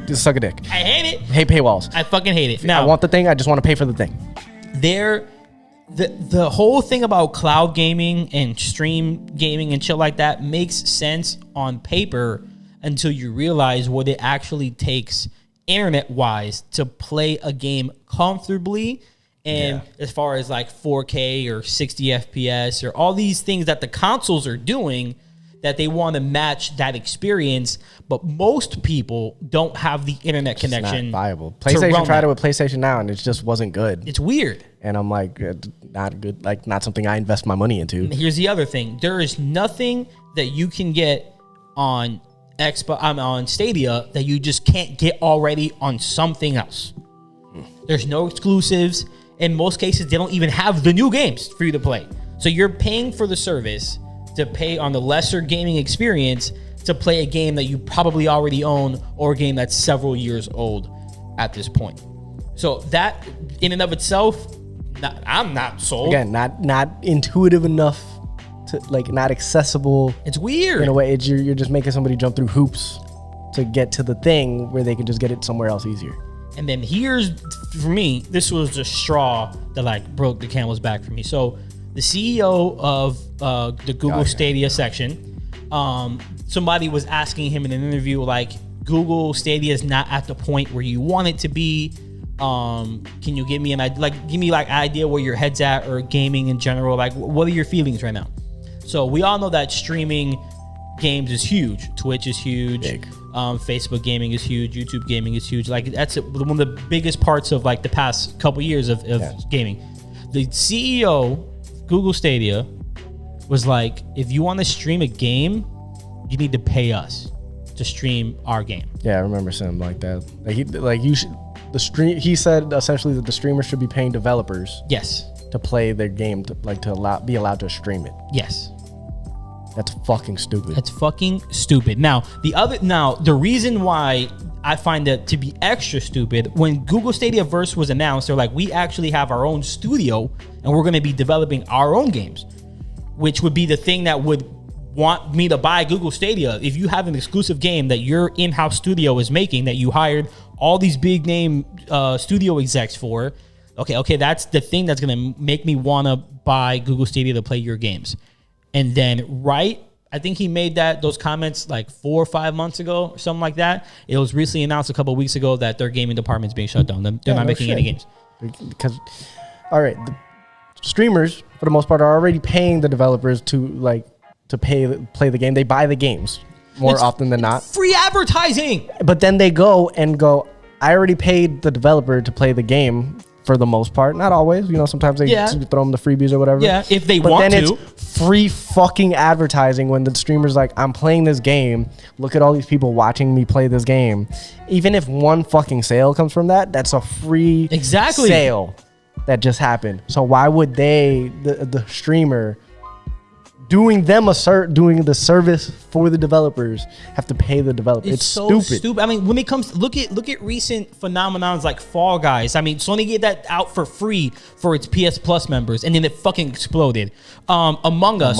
Just suck a dick. I hate it. Hate paywalls. I fucking hate it. Now, I want the thing. I just want to pay for the thing. The whole thing about cloud gaming and stream gaming and shit like that makes sense on paper until you realize what it actually takes internet-wise to play a game comfortably. And as far as like 4K or 60 FPS or all these things that the consoles are doing, that they want to match that experience, but most people don't have the internet connection. Not viable. PlayStation tried it with PlayStation Now, and it just wasn't good. It's weird. And I'm like, not good. Like, not something I invest my money into. And here's the other thing: there is nothing that you can get on on Stadia that you just can't get already on something else. There's no exclusives. In most cases, they don't even have the new games for you to play. So you're paying for the service to pay on the lesser gaming experience to play a game that you probably already own or a game that's several years old at this point. So that in and of itself, I'm not sold. Again, not intuitive enough to, like, not accessible. It's weird. In a way, you're just making somebody jump through hoops to get to the thing where they can just get it somewhere else easier. And then here's, for me, this was the straw that like broke the camel's back for me. So the CEO of the Google Stadia section, somebody was asking him in an interview, like, Google Stadia is not at the point where you want it to be. Can you give me an idea where your head's at, or gaming in general? Like, what are your feelings right now? So we all know that streaming games is huge. Twitch is huge. Big. Facebook gaming is huge. YouTube gaming is huge. Like, that's one of the biggest parts of like the past couple years of gaming. The CEO Google Stadia was like, if you want to stream a game, you need to pay us to stream our game. Yeah, I remember something like that. He said essentially that the streamers should be paying developers. Yes. To play their game, to be allowed to stream it. Yes. That's fucking stupid. That's fucking stupid. Now, the reason why I find that to be extra stupid, when Google Stadia Verse was announced, they're like, we actually have our own studio and we're going to be developing our own games, which would be the thing that would want me to buy Google Stadia. If you have an exclusive game that your in-house studio is making, that you hired all these big name studio execs for, okay, that's the thing that's going to make me want to buy Google Stadia to play your games. And then, I think he made those comments like 4 or 5 months ago, or something like that. It was recently announced a couple of weeks ago that their gaming department's being shut down. They're not making any games. Because, all right, the streamers, for the most part, are already paying the developers to play the game. They buy the games more often than not. Free advertising! But then they go, I already paid the developer to play the game. For the most part, not always. Sometimes they throw them the freebies or whatever. Yeah, if they want to. It's free fucking advertising when the streamer's like, I'm playing this game. Look at all these people watching me play this game. Even if one fucking sale comes from that, that's a free sale that just happened. So why would the streamer, doing the service for the developers, have to pay the developer? It's so stupid. I mean, when it comes, look at recent phenomenons like Fall Guys. I mean, Sony gave that out for free for its PS Plus members, and then it fucking exploded. Among Us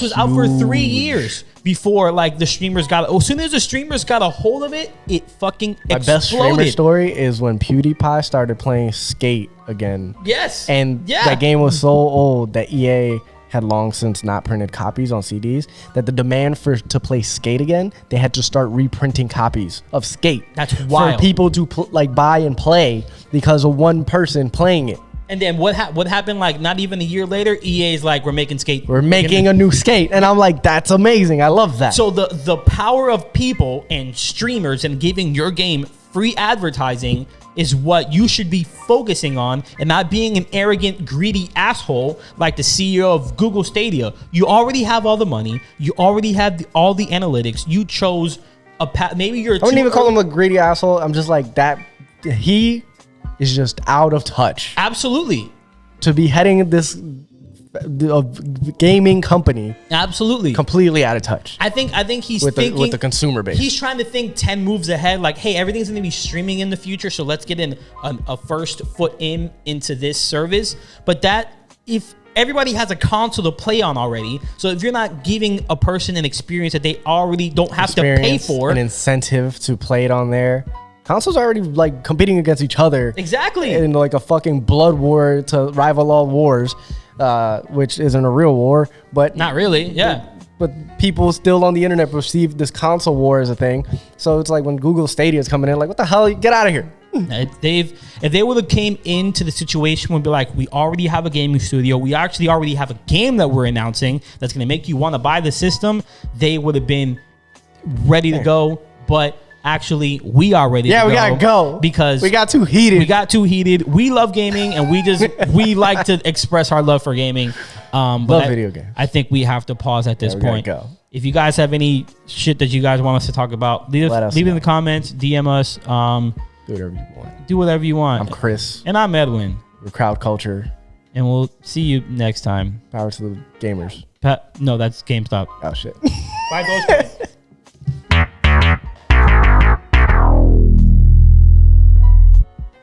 was out for 3 years before the streamers got. As soon as the streamers got a hold of it, it fucking exploded. My best streamer story is when PewDiePie started playing Skate again. Yes, and that game was so old that EA had long since not printed copies on CDs, that the demand to play Skate again, they had to start reprinting copies of Skate. That's wild. For people to buy and play because of one person playing it. And then what happened? Like not even a year later, EA's like, we're making skate. We're making a new skate, and I'm like, that's amazing. I love that. So the power of people and streamers and giving your game free advertising is what you should be focusing on, and not being an arrogant, greedy asshole like the CEO of Google Stadia. You already have all the money. You already have all the analytics. You chose a path. Maybe you're. I wouldn't even call him a greedy asshole. I'm just like that. He is just out of touch. Absolutely. To be heading this gaming company. Absolutely. Completely out of touch. I think he's with thinking with the consumer base. He's trying to think 10 moves ahead. Like, hey, everything's going to be streaming in the future, so let's get a first foot into this service. But if everybody has a console to play on already, so if you're not giving a person an experience that they already don't have to pay for, an incentive to play it on there. Consoles are already like competing against each other. Exactly. In like a fucking blood war to rival all wars, which isn't a real war, but not really. Yeah. But people still on the internet perceive this console war as a thing. So it's like when Google Stadia is coming in, like, what the hell? Get out of here. If they would have came into the situation would be like, we already have a gaming studio, we actually already have a game that we're announcing that's going to make you want to buy the system, they would have been ready to go. But actually, we are ready to go. Yeah, we gotta go. Because we got too heated. We love gaming, and we like to express our love for gaming. But video games. I think we have to pause at this point. Go. If you guys have any shit that you guys want us to talk about, leave it in the comments, DM us. Do whatever you want. Do whatever you want. I'm Chris. And I'm Edwin. We're Crowd Culture. And we'll see you next time. Power to the gamers. No, that's GameStop. Oh, shit. Bye, those guys.